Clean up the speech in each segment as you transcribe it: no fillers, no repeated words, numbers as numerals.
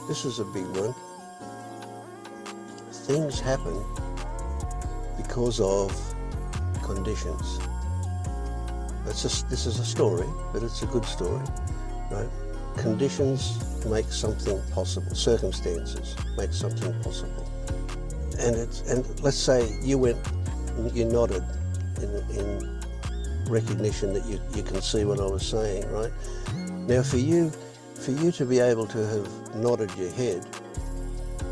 This is a big one. Things happen because of conditions. This is a story, but it's a good story, right? Conditions make something possible. Circumstances make something possible. And let's say you nodded in recognition that you can see what I was saying, right? Now for you to be able to have nodded your head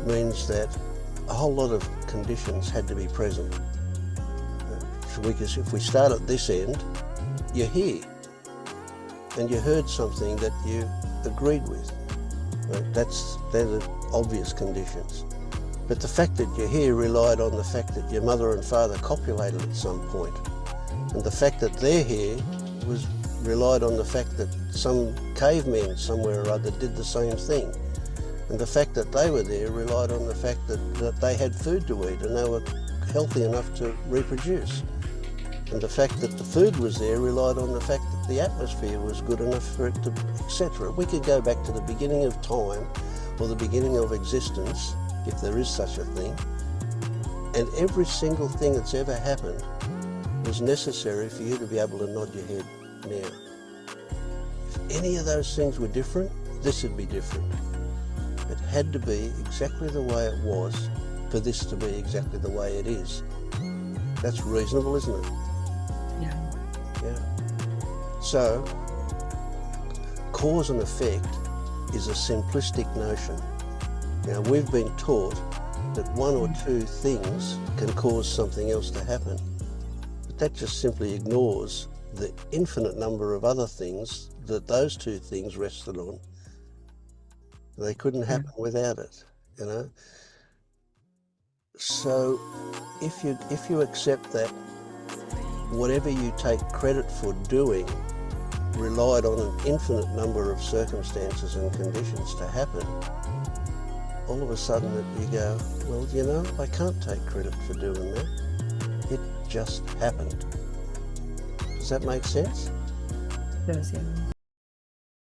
means that a whole lot of conditions had to be present. Because if we start at this end, you're here and you heard something that you agreed with. Right? They're the obvious conditions. But the fact that you're here relied on the fact that your mother and father copulated at some point. And the fact that they're here relied on the fact that some cavemen somewhere or other did the same thing. And the fact that they were there relied on the fact that they had food to eat and they were healthy enough to reproduce. And the fact that the food was there relied on the fact that the atmosphere was good enough for it to, etc. We could go back to the beginning of time or the beginning of existence, if there is such a thing, and every single thing that's ever happened was necessary for you to be able to nod your head now. If any of those things were different, this would be different. It had to be exactly the way it was for this to be exactly the way it is. That's reasonable, isn't it? Yeah. Yeah. So, cause and effect is a simplistic notion. Now, we've been taught that one or two things can cause something else to happen, but that just simply ignores the infinite number of other things that those two things rested on. They couldn't happen without it, you know. So, if you accept that whatever you take credit for doing relied on an infinite number of circumstances and conditions to happen, all of a sudden you go, well, you know, I can't take credit for doing that. It just happened. Does that make sense? Does, yeah.